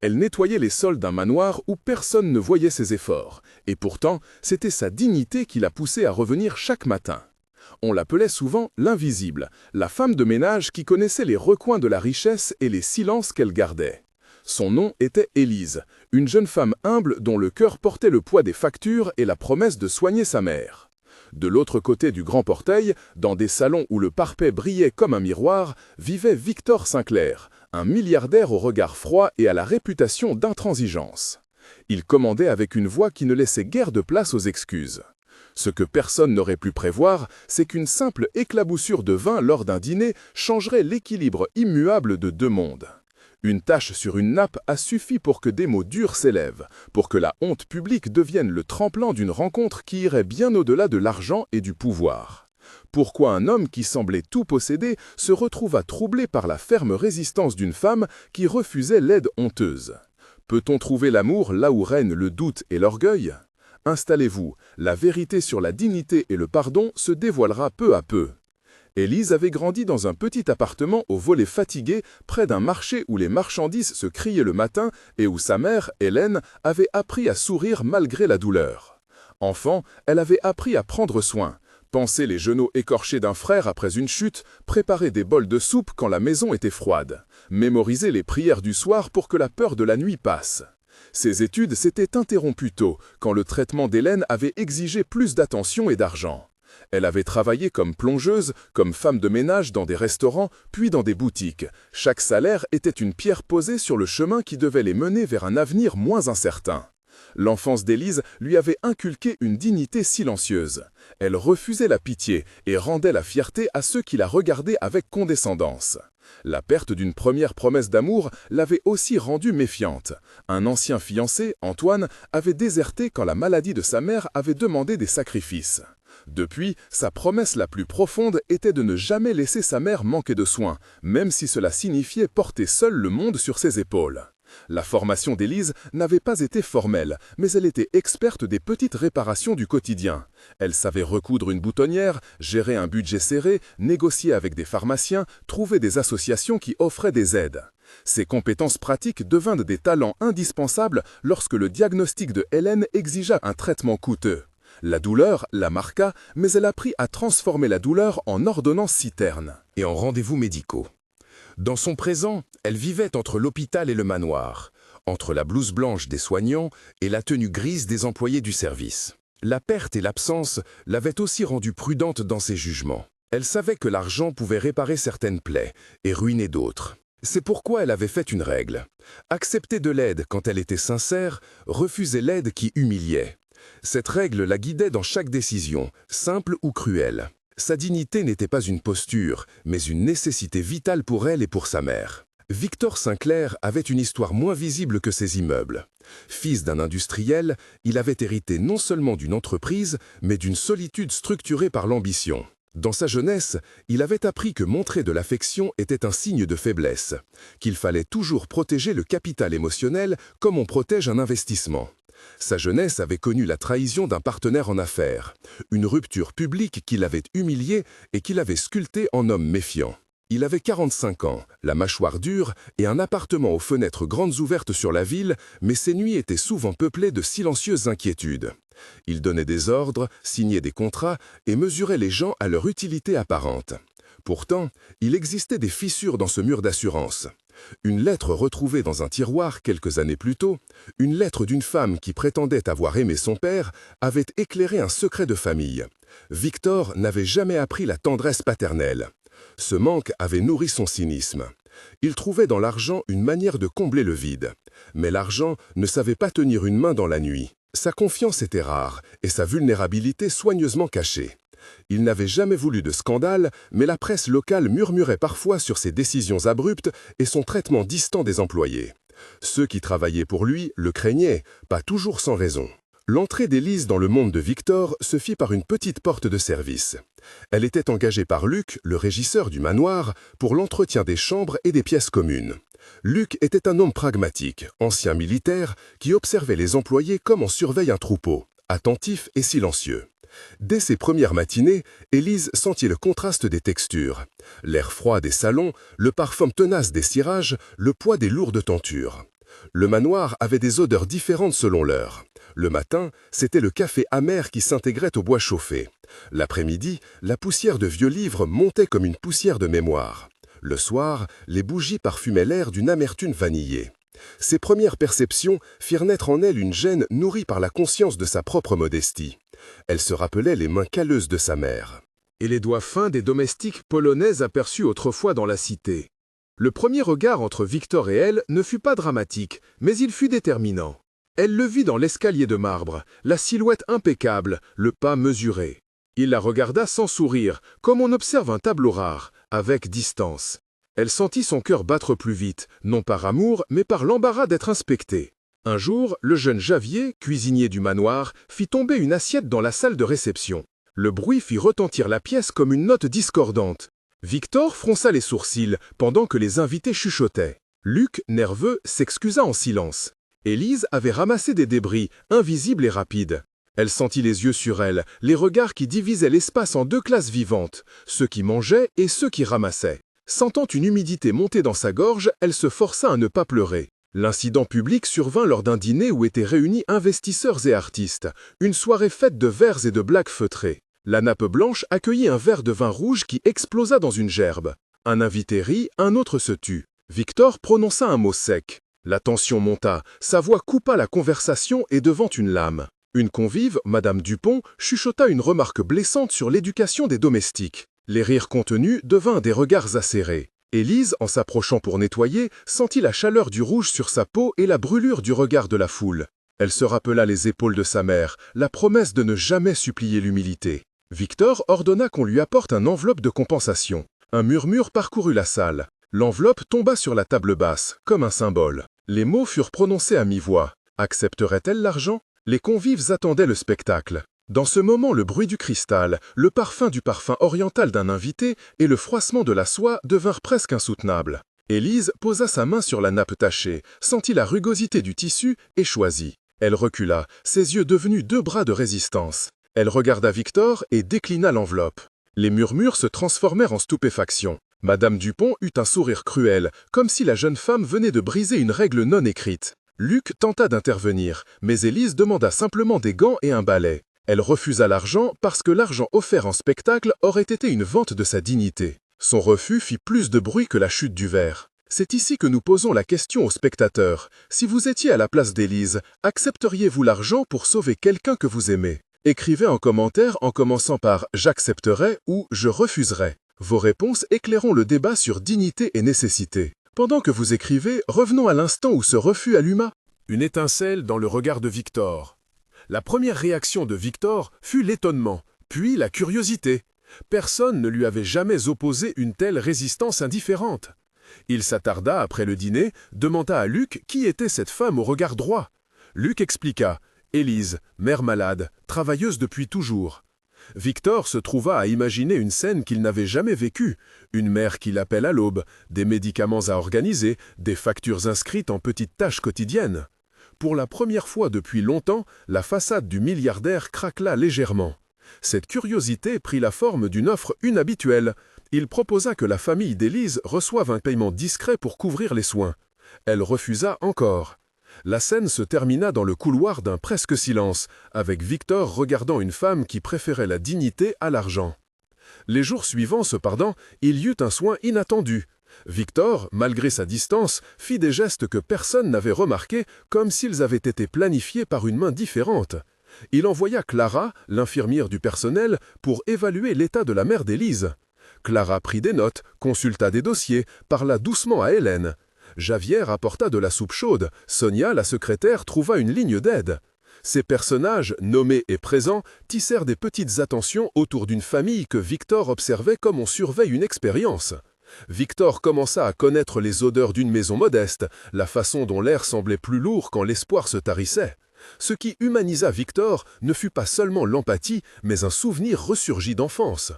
Elle nettoyait les sols d'un manoir où personne ne voyait ses efforts, et pourtant, c'était sa dignité qui la poussait à revenir chaque matin. On l'appelait souvent l'invisible, la femme de ménage qui connaissait les recoins de la richesse et les silences qu'elle gardait. Son nom était Élise, une jeune femme humble dont le cœur portait le poids des factures et la promesse de soigner sa mère. De l'autre côté du grand portail, dans des salons où le parquet brillait comme un miroir, vivait Victor Sinclair, un milliardaire au regard froid et à la réputation d'intransigeance. Il commandait avec une voix qui ne laissait guère de place aux excuses. Ce que personne n'aurait pu prévoir, c'est qu'une simple éclaboussure de vin lors d'un dîner changerait l'équilibre immuable de deux mondes. Une tache sur une nappe a suffi pour que des mots durs s'élèvent, pour que la honte publique devienne le tremplin d'une rencontre qui irait bien au-delà de l'argent et du pouvoir. Pourquoi un homme qui semblait tout posséder se retrouva troublé par la ferme résistance d'une femme qui refusait l'aide honteuse? Peut-on trouver l'amour là où règne le doute et l'orgueil? Installez-vous, la vérité sur la dignité et le pardon se dévoilera peu à peu. Élise avait grandi dans un petit appartement au volet fatigué, près d'un marché où les marchandises se criaient le matin et où sa mère, Hélène, avait appris à sourire malgré la douleur. Enfant, elle avait appris à prendre soin, panser les genoux écorchés d'un frère après une chute, préparer des bols de soupe quand la maison était froide, mémoriser les prières du soir pour que la peur de la nuit passe. Ses études s'étaient interrompues tôt, quand le traitement d'Hélène avait exigé plus d'attention et d'argent. Elle avait travaillé comme plongeuse, comme femme de ménage dans des restaurants, puis dans des boutiques. Chaque salaire était une pierre posée sur le chemin qui devait les mener vers un avenir moins incertain. L'enfance d'Élise lui avait inculqué une dignité silencieuse. Elle refusait la pitié et rendait la fierté à ceux qui la regardaient avec condescendance. La perte d'une première promesse d'amour l'avait aussi rendue méfiante. Un ancien fiancé, Antoine, avait déserté quand la maladie de sa mère avait demandé des sacrifices. Depuis, sa promesse la plus profonde était de ne jamais laisser sa mère manquer de soins, même si cela signifiait porter seul le monde sur ses épaules. La formation d'Élise n'avait pas été formelle, mais elle était experte des petites réparations du quotidien. Elle savait recoudre une boutonnière, gérer un budget serré, négocier avec des pharmaciens, trouver des associations qui offraient des aides. Ces compétences pratiques devinrent des talents indispensables lorsque le diagnostic de Hélène exigea un traitement coûteux. La douleur la marqua, mais elle apprit à transformer la douleur en ordonnance citerne Et en rendez-vous médicaux. Dans son présent, elle vivait entre l'hôpital et le manoir, entre la blouse blanche des soignants et la tenue grise des employés du service. La perte et l'absence l'avaient aussi rendue prudente dans ses jugements. Elle savait que l'argent pouvait réparer certaines plaies et ruiner d'autres. C'est pourquoi elle avait fait une règle. Accepter de l'aide quand elle était sincère, refuser l'aide qui humiliait. Cette règle la guidait dans chaque décision, simple ou cruelle. Sa dignité n'était pas une posture, mais une nécessité vitale pour elle et pour sa mère. Victor Sinclair avait une histoire moins visible que ses immeubles. Fils d'un industriel, il avait hérité non seulement d'une entreprise, mais d'une solitude structurée par l'ambition. Dans sa jeunesse, il avait appris que montrer de l'affection était un signe de faiblesse, qu'il fallait toujours protéger le capital émotionnel comme on protège un investissement. Sa jeunesse avait connu la trahison d'un partenaire en affaires, une rupture publique qui l'avait humilié et qui l'avait sculpté en homme méfiant. Il avait 45 ans, la mâchoire dure et un appartement aux fenêtres grandes ouvertes sur la ville, mais ses nuits étaient souvent peuplées de silencieuses inquiétudes. Il donnait des ordres, signait des contrats et mesurait les gens à leur utilité apparente. Pourtant, il existait des fissures dans ce mur d'assurance. Une lettre retrouvée dans un tiroir quelques années plus tôt, une lettre d'une femme qui prétendait avoir aimé son père, avait éclairé un secret de famille. Victor n'avait jamais appris la tendresse paternelle. Ce manque avait nourri son cynisme. Il trouvait dans l'argent une manière de combler le vide. Mais l'argent ne savait pas tenir une main dans la nuit. Sa confiance était rare et sa vulnérabilité soigneusement cachée. Il n'avait jamais voulu de scandale, mais la presse locale murmurait parfois sur ses décisions abruptes et son traitement distant des employés. Ceux qui travaillaient pour lui le craignaient, pas toujours sans raison. L'entrée d'Élise dans le monde de Victor se fit par une petite porte de service. Elle était engagée par Luc, le régisseur du manoir, pour l'entretien des chambres et des pièces communes. Luc était un homme pragmatique, ancien militaire, qui observait les employés comme on surveille un troupeau, attentif et silencieux. Dès ses premières matinées, Élise sentit le contraste des textures. L'air froid des salons, le parfum tenace des cirages, le poids des lourdes tentures. Le manoir avait des odeurs différentes selon l'heure. Le matin, c'était le café amer qui s'intégrait au bois chauffé. L'après-midi, la poussière de vieux livres montait comme une poussière de mémoire. Le soir, les bougies parfumaient l'air d'une amertume vanillée. Ces premières perceptions firent naître en elle une gêne nourrie par la conscience de sa propre modestie. Elle se rappelait les mains calleuses de sa mère. Et les doigts fins des domestiques polonaises aperçus autrefois dans la cité. Le premier regard entre Victor et elle ne fut pas dramatique, mais il fut déterminant. Elle le vit dans l'escalier de marbre, la silhouette impeccable, le pas mesuré. Il la regarda sans sourire, comme on observe un tableau rare, avec distance. Elle sentit son cœur battre plus vite, non par amour, mais par l'embarras d'être inspecté. Un jour, le jeune Javier, cuisinier du manoir, fit tomber une assiette dans la salle de réception. Le bruit fit retentir la pièce comme une note discordante. Victor fronça les sourcils pendant que les invités chuchotaient. Luc, nerveux, s'excusa en silence. Élise avait ramassé des débris, invisibles et rapides. Elle sentit les yeux sur elle, les regards qui divisaient l'espace en deux classes vivantes, ceux qui mangeaient et ceux qui ramassaient. Sentant une humidité monter dans sa gorge, elle se força à ne pas pleurer. L'incident public survint lors d'un dîner où étaient réunis investisseurs et artistes, une soirée faite de verres et de blagues feutrées. La nappe blanche accueillit un verre de vin rouge qui explosa dans une gerbe. Un invité rit, un autre se tut. Victor prononça un mot sec. La tension monta, sa voix coupa la conversation et devant une lame. Une convive, Madame Dupont, chuchota une remarque blessante sur l'éducation des domestiques. Les rires contenus devinrent des regards acérés. Élise, en s'approchant pour nettoyer, sentit la chaleur du rouge sur sa peau et la brûlure du regard de la foule. Elle se rappela les épaules de sa mère, la promesse de ne jamais supplier l'humilité. Victor ordonna qu'on lui apporte une enveloppe de compensation. Un murmure parcourut la salle. L'enveloppe tomba sur la table basse, comme un symbole. Les mots furent prononcés à mi-voix. Accepterait-elle l'argent? Les convives attendaient le spectacle. Dans ce moment, le bruit du cristal, le parfum du parfum oriental d'un invité et le froissement de la soie devinrent presque insoutenables. Élise posa sa main sur la nappe tachée, sentit la rugosité du tissu et choisit. Elle recula, ses yeux devenus deux bras de résistance. Elle regarda Victor et déclina l'enveloppe. Les murmures se transformèrent en stupéfaction. Madame Dupont eut un sourire cruel, comme si la jeune femme venait de briser une règle non écrite. Luc tenta d'intervenir, mais Élise demanda simplement des gants et un balai. Elle refusa l'argent parce que l'argent offert en spectacle aurait été une vente de sa dignité. Son refus fit plus de bruit que la chute du verre. C'est ici que nous posons la question aux spectateurs. Si vous étiez à la place d'Élise, accepteriez-vous l'argent pour sauver quelqu'un que vous aimez? Écrivez en commentaire en commençant par « j'accepterai » ou « je refuserai ». Vos réponses éclaireront le débat sur dignité et nécessité. Pendant que vous écrivez, revenons à l'instant où ce refus alluma. Une étincelle dans le regard de Victor. La première réaction de Victor fut l'étonnement, puis la curiosité. Personne ne lui avait jamais opposé une telle résistance indifférente. Il s'attarda après le dîner, demanda à Luc qui était cette femme au regard droit. Luc expliqua. Élise, mère malade, travailleuse depuis toujours. Victor se trouva à imaginer une scène qu'il n'avait jamais vécue, une mère qui l'appelle à l'aube, des médicaments à organiser, des factures inscrites en petites tâches quotidiennes. Pour la première fois depuis longtemps, la façade du milliardaire craquela légèrement. Cette curiosité prit la forme d'une offre inhabituelle. Il proposa que la famille d'Élise reçoive un paiement discret pour couvrir les soins. Elle refusa encore. La scène se termina dans le couloir d'un presque silence, avec Victor regardant une femme qui préférait la dignité à l'argent. Les jours suivants, cependant, il y eut un soin inattendu. Victor, malgré sa distance, fit des gestes que personne n'avait remarqués, comme s'ils avaient été planifiés par une main différente. Il envoya Clara, l'infirmière du personnel, pour évaluer l'état de la mère d'Élise. Clara prit des notes, consulta des dossiers, parla doucement à Hélène. Javier apporta de la soupe chaude, Sonia, la secrétaire, trouva une ligne d'aide. Ces personnages, nommés et présents, tissèrent des petites attentions autour d'une famille que Victor observait comme on surveille une expérience. Victor commença à connaître les odeurs d'une maison modeste, la façon dont l'air semblait plus lourd quand l'espoir se tarissait. Ce qui humanisa Victor ne fut pas seulement l'empathie, mais un souvenir ressurgi d'enfance.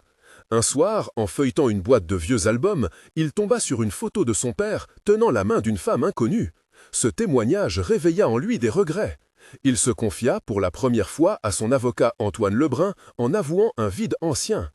Un soir, en feuilletant une boîte de vieux albums, il tomba sur une photo de son père tenant la main d'une femme inconnue. Ce témoignage réveilla en lui des regrets. Il se confia pour la première fois à son avocat Antoine Lebrun en avouant un vide ancien.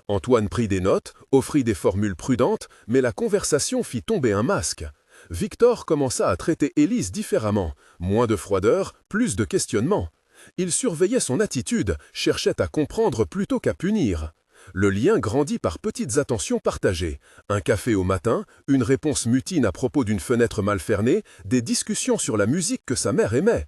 Antoine prit des notes, offrit des formules prudentes, mais la conversation fit tomber un masque. Victor commença à traiter Élise différemment, moins de froideur, plus de questionnement. Il surveillait son attitude, cherchait à comprendre plutôt qu'à punir. Le lien grandit par petites attentions partagées. Un café au matin, une réponse mutine à propos d'une fenêtre mal fermée, des discussions sur la musique que sa mère aimait.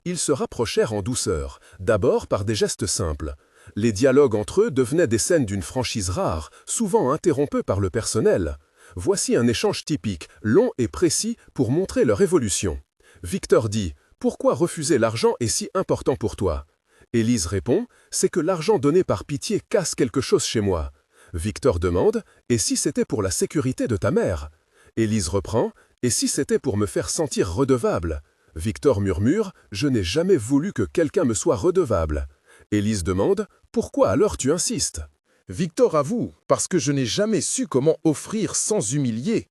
Ils se rapprochèrent en douceur, d'abord par des gestes simples. Les dialogues entre eux devenaient des scènes d'une franchise rare, souvent interrompus par le personnel. Voici un échange typique, long et précis pour montrer leur évolution. Victor dit « Pourquoi refuser l'argent est si important pour toi ?» Élise répond « C'est que l'argent donné par pitié casse quelque chose chez moi. » Victor demande « Et si c'était pour la sécurité de ta mère ?» Élise reprend « Et si c'était pour me faire sentir redevable ?» Victor murmure « Je n'ai jamais voulu que quelqu'un me soit redevable. » Élise demande « Pourquoi alors tu insistes ?» Victor avoue « Parce que je n'ai jamais su comment offrir sans humilier. »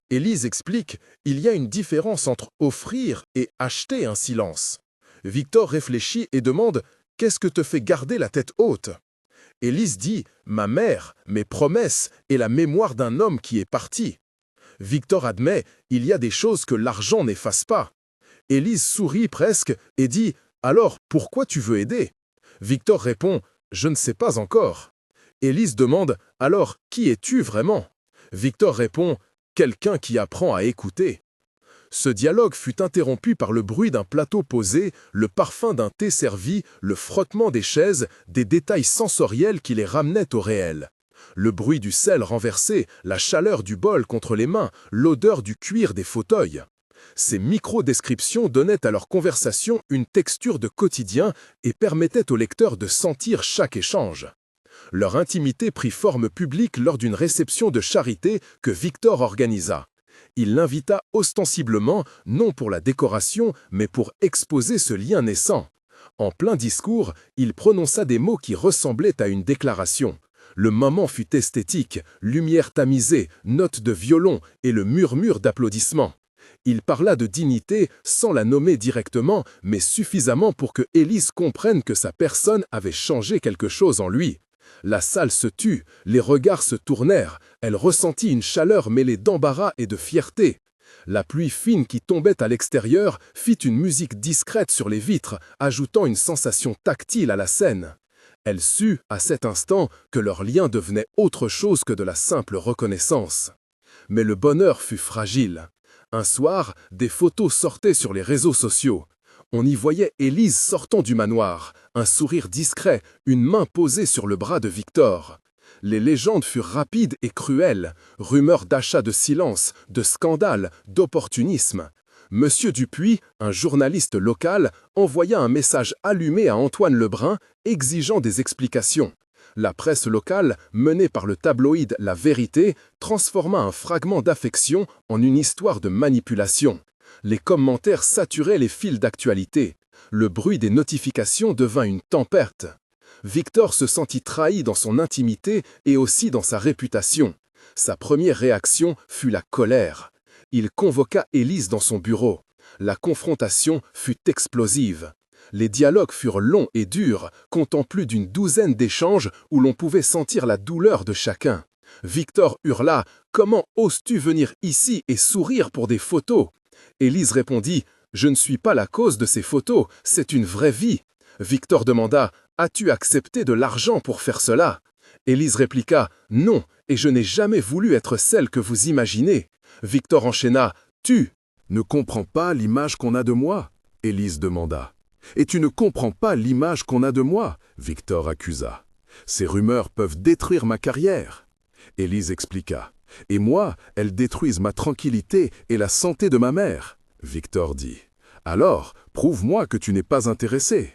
Élise explique « Il y a une différence entre offrir et acheter un silence. » Victor réfléchit et demande « Qu'est-ce que te fait garder la tête haute ?» Élise dit « Ma mère, mes promesses et la mémoire d'un homme qui est parti. » Victor admet « Il y a des choses que l'argent n'efface pas. » Élise sourit presque et dit « Alors, pourquoi tu veux aider ?» Victor répond « Je ne sais pas encore. » Élise demande « Alors, qui es-tu vraiment ?» Victor répond « Quelqu'un qui apprend à écouter. » Ce dialogue fut interrompu par le bruit d'un plateau posé, le parfum d'un thé servi, le frottement des chaises, des détails sensoriels qui les ramenaient au réel. Le bruit du sel renversé, la chaleur du bol contre les mains, l'odeur du cuir des fauteuils. Ces micro-descriptions donnaient à leur conversation une texture de quotidien et permettaient au lecteur de sentir chaque échange. Leur intimité prit forme publique lors d'une réception de charité que Victor organisa. Il l'invita ostensiblement, non pour la décoration, mais pour exposer ce lien naissant. En plein discours, il prononça des mots qui ressemblaient à une déclaration. Le moment fut esthétique, lumière tamisée, notes de violon et le murmure d'applaudissements. Il parla de dignité sans la nommer directement, mais suffisamment pour que Élise comprenne que sa personne avait changé quelque chose en lui. La salle se tut, les regards se tournèrent, elle ressentit une chaleur mêlée d'embarras et de fierté. La pluie fine qui tombait à l'extérieur fit une musique discrète sur les vitres, ajoutant une sensation tactile à la scène. Elle sut, à cet instant, que leur lien devenait autre chose que de la simple reconnaissance. Mais le bonheur fut fragile. Un soir, des photos sortaient sur les réseaux sociaux. On y voyait Élise sortant du manoir, un sourire discret, une main posée sur le bras de Victor. Les légendes furent rapides et cruelles, rumeurs d'achat de silence, de scandale, d'opportunisme. Monsieur Dupuis, un journaliste local, envoya un message allumé à Antoine Lebrun, exigeant des explications. La presse locale, menée par le tabloïd La Vérité, transforma un fragment d'affection en une histoire de manipulation. Les commentaires saturaient les fils d'actualité. Le bruit des notifications devint une tempête. Victor se sentit trahi dans son intimité et aussi dans sa réputation. Sa première réaction fut la colère. Il convoqua Élise dans son bureau. La confrontation fut explosive. Les dialogues furent longs et durs, comptant plus d'une douzaine d'échanges où l'on pouvait sentir la douleur de chacun. Victor hurla « Comment oses-tu venir ici et sourire pour des photos ?» Élise répondit « Je ne suis pas la cause de ces photos, c'est une vraie vie. » Victor demanda « As-tu accepté de l'argent pour faire cela ?» Élise répliqua « Non, et je n'ai jamais voulu être celle que vous imaginez. » Victor enchaîna « Tu ne comprends pas l'image qu'on a de moi ?» Élise demanda. « Et tu ne comprends pas l'image qu'on a de moi ?» Victor accusa. « Ces rumeurs peuvent détruire ma carrière. » Élise expliqua. « Et moi, elles détruisent ma tranquillité et la santé de ma mère. » Victor dit. « Alors, prouve-moi que tu n'es pas intéressé. »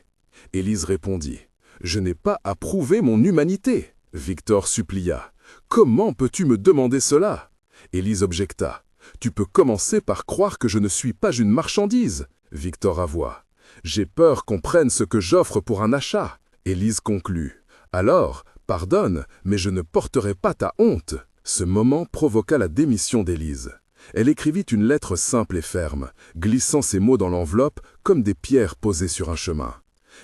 Élise répondit. « Je n'ai pas à prouver mon humanité. » Victor supplia. « Comment peux-tu me demander cela ?» Élise objecta. « Tu peux commencer par croire que je ne suis pas une marchandise. » Victor avoua. « J'ai peur qu'on prenne ce que j'offre pour un achat. » Élise conclut. « Alors, pardonne, mais je ne porterai pas ta honte. » Ce moment provoqua la démission d'Élise. Elle écrivit une lettre simple et ferme, glissant ses mots dans l'enveloppe comme des pierres posées sur un chemin.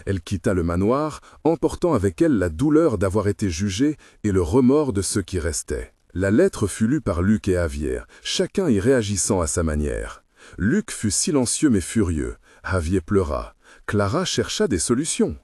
Elle quitta le manoir, emportant avec elle la douleur d'avoir été jugée et le remords de ceux qui restaient. La lettre fut lue par Luc et Javier, chacun y réagissant à sa manière. Luc fut silencieux mais furieux. Javier pleura. Clara chercha des solutions.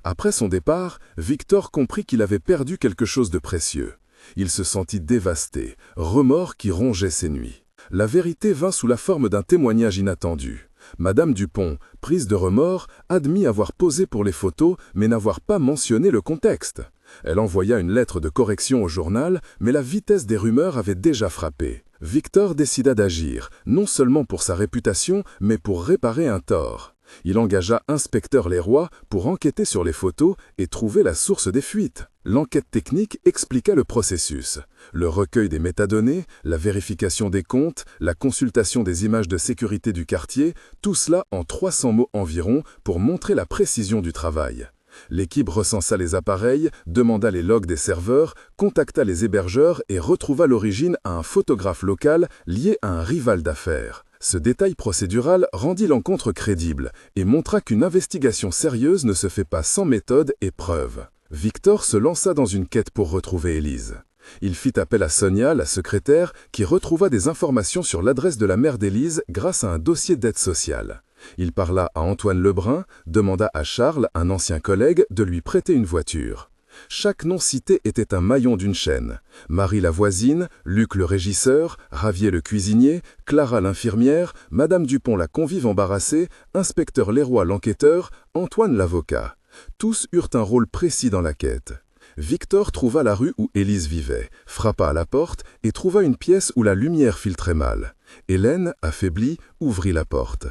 Après son départ, Victor comprit qu'il avait perdu quelque chose de précieux. Il se sentit dévasté, remords qui rongeaient ses nuits. La vérité vint sous la forme d'un témoignage inattendu. Madame Dupont, prise de remords, admit avoir posé pour les photos mais n'avoir pas mentionné le contexte. Elle envoya une lettre de correction au journal, mais la vitesse des rumeurs avait déjà frappé. Victor décida d'agir, non seulement pour sa réputation, mais pour réparer un tort. Il engagea Inspecteur Leroy pour enquêter sur les photos et trouver la source des fuites. L'enquête technique expliqua le processus. Le recueil des métadonnées, la vérification des comptes, la consultation des images de sécurité du quartier, tout cela en 300 mots environ pour montrer la précision du travail. L'équipe recensa les appareils, demanda les logs des serveurs, contacta les hébergeurs et retrouva l'origine à un photographe local lié à un rival d'affaires. Ce détail procédural rendit l'encontre crédible et montra qu'une investigation sérieuse ne se fait pas sans méthode et preuves. Victor se lança dans une quête pour retrouver Élise. Il fit appel à Sonia, la secrétaire, qui retrouva des informations sur l'adresse de la mère d'Élise grâce à un dossier d'aide sociale. Il parla à Antoine Lebrun, demanda à Charles, un ancien collègue, de lui prêter une voiture. Chaque nom cité était un maillon d'une chaîne. Marie la voisine, Luc le régisseur, Javier le cuisinier, Clara l'infirmière, Madame Dupont la convive embarrassée, Inspecteur Leroy l'enquêteur, Antoine l'avocat. Tous eurent un rôle précis dans la quête. Victor trouva la rue où Élise vivait, frappa à la porte et trouva une pièce où la lumière filtrait mal. Hélène, affaiblie, ouvrit la porte.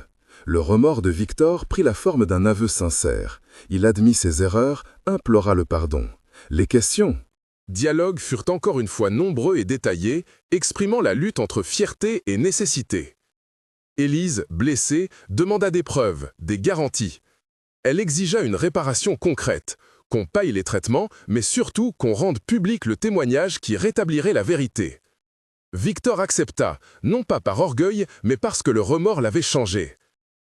Le remords de Victor prit la forme d'un aveu sincère. Il admit ses erreurs, implora le pardon. Les questions. Dialogues furent encore une fois nombreux et détaillés, exprimant la lutte entre fierté et nécessité. Élise, blessée, demanda des preuves, des garanties. Elle exigea une réparation concrète, qu'on paye les traitements, mais surtout qu'on rende public le témoignage qui rétablirait la vérité. Victor accepta, non pas par orgueil, mais parce que le remords l'avait changé.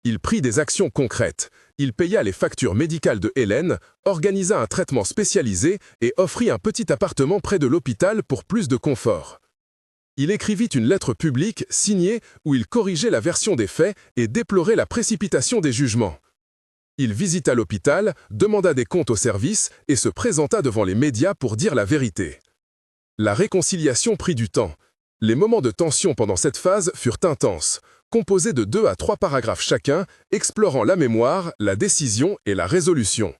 Il prit des actions concrètes. Il paya les factures médicales de Hélène, organisa un traitement spécialisé et offrit un petit appartement près de l'hôpital pour plus de confort. Il écrivit une lettre publique signée où il corrigeait la version des faits et déplorait la précipitation des jugements. Il visita l'hôpital, demanda des comptes au service et se présenta devant les médias pour dire la vérité. La réconciliation prit du temps. Les moments de tension pendant cette phase furent intenses, composés de 2 à 3 paragraphes chacun, explorant la mémoire, la décision et la résolution.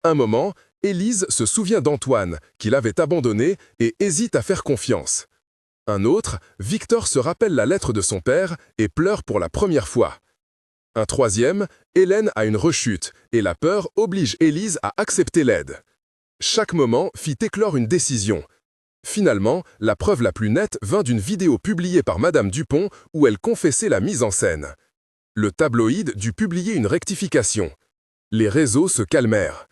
Un moment, Élise se souvient d'Antoine, qui l'avait abandonné et hésite à faire confiance. Un autre, Victor se rappelle la lettre de son père et pleure pour la première fois. Un troisième, Hélène a une rechute et la peur oblige Élise à accepter l'aide. Chaque moment fit éclore une décision. Finalement, la preuve la plus nette vint d'une vidéo publiée par Madame Dupont où elle confessait la mise en scène. Le tabloïd dut publier une rectification. Les réseaux se calmèrent.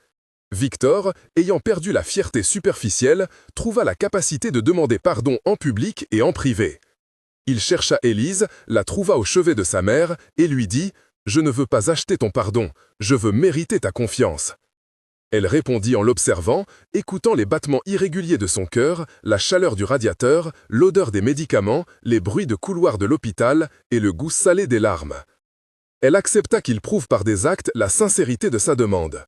Victor, ayant perdu la fierté superficielle, trouva la capacité de demander pardon en public et en privé. Il chercha Élise, la trouva au chevet de sa mère et lui dit « Je ne veux pas acheter ton pardon, je veux mériter ta confiance ». Elle répondit en l'observant, écoutant les battements irréguliers de son cœur, la chaleur du radiateur, l'odeur des médicaments, les bruits de couloir de l'hôpital et le goût salé des larmes. Elle accepta qu'il prouve par des actes la sincérité de sa demande.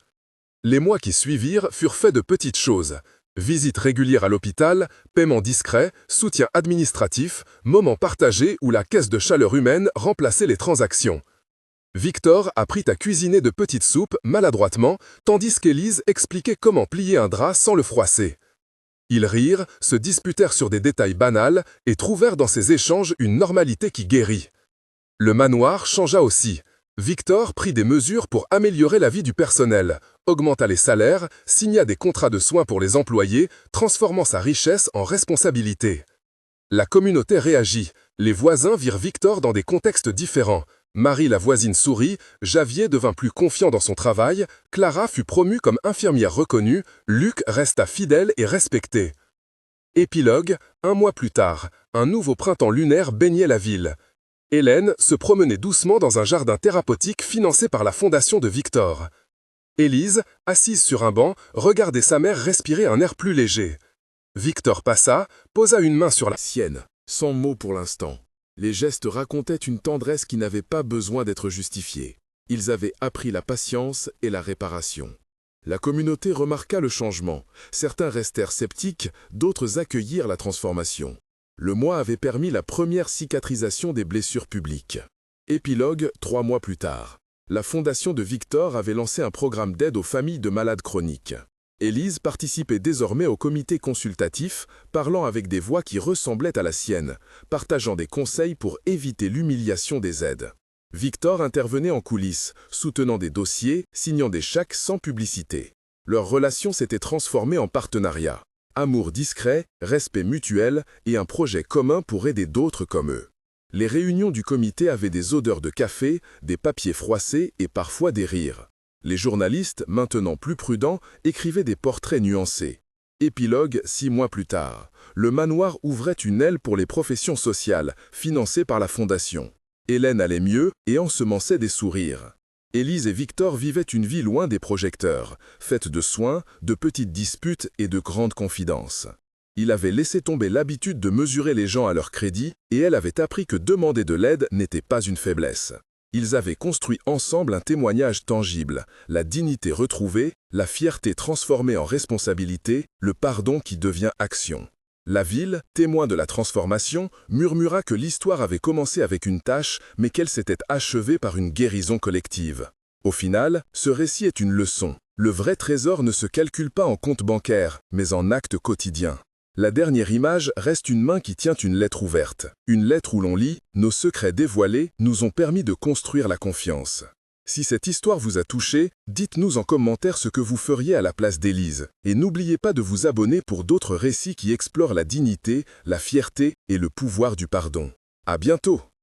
Les mois qui suivirent furent faits de petites choses. Visites régulières à l'hôpital, paiement discret, soutien administratif, moments partagés où la caisse de chaleur humaine remplaçait les transactions. Victor apprit à cuisiner de petites soupes maladroitement, tandis qu'Élise expliquait comment plier un drap sans le froisser. Ils rirent, se disputèrent sur des détails banals et trouvèrent dans ces échanges une normalité qui guérit. Le manoir changea aussi. Victor prit des mesures pour améliorer la vie du personnel, augmenta les salaires, signa des contrats de soins pour les employés, transformant sa richesse en responsabilité. La communauté réagit. Les voisins virent Victor dans des contextes différents. Marie la voisine sourit, Javier devint plus confiant dans son travail, Clara fut promue comme infirmière reconnue, Luc resta fidèle et respecté. Épilogue, 1 mois plus tard, un nouveau printemps lunaire baignait la ville. Hélène se promenait doucement dans un jardin thérapeutique financé par la fondation de Victor. Élise, assise sur un banc, regardait sa mère respirer un air plus léger. Victor passa, posa une main sur la sienne, sans mots pour l'instant. Les gestes racontaient une tendresse qui n'avait pas besoin d'être justifiée. Ils avaient appris la patience et la réparation. La communauté remarqua le changement. Certains restèrent sceptiques, d'autres accueillirent la transformation. Le mois avait permis la première cicatrisation des blessures publiques. Épilogue, 3 mois plus tard. La fondation de Victor avait lancé un programme d'aide aux familles de malades chroniques. Élise participait désormais au comité consultatif, parlant avec des voix qui ressemblaient à la sienne, partageant des conseils pour éviter l'humiliation des aides. Victor intervenait en coulisses, soutenant des dossiers, signant des chèques sans publicité. Leur relation s'était transformée en partenariat. Amour discret, respect mutuel et un projet commun pour aider d'autres comme eux. Les réunions du comité avaient des odeurs de café, des papiers froissés et parfois des rires. Les journalistes, maintenant plus prudents, écrivaient des portraits nuancés. Épilogue, 6 mois plus tard. Le manoir ouvrait une aile pour les professions sociales, financée par la fondation. Hélène allait mieux et ensemençait des sourires. Élise et Victor vivaient une vie loin des projecteurs, faite de soins, de petites disputes et de grandes confidences. Il avait laissé tomber l'habitude de mesurer les gens à leur crédit et elle avait appris que demander de l'aide n'était pas une faiblesse. Ils avaient construit ensemble un témoignage tangible, la dignité retrouvée, la fierté transformée en responsabilité, le pardon qui devient action. La ville, témoin de la transformation, murmura que l'histoire avait commencé avec une tâche, mais qu'elle s'était achevée par une guérison collective. Au final, ce récit est une leçon. Le vrai trésor ne se calcule pas en compte bancaire, mais en actes quotidiens. La dernière image reste une main qui tient une lettre ouverte. Une lettre où l'on lit « Nos secrets dévoilés nous ont permis de construire la confiance ». Si cette histoire vous a touché, dites-nous en commentaire ce que vous feriez à la place d'Élise. Et n'oubliez pas de vous abonner pour d'autres récits qui explorent la dignité, la fierté et le pouvoir du pardon. À bientôt!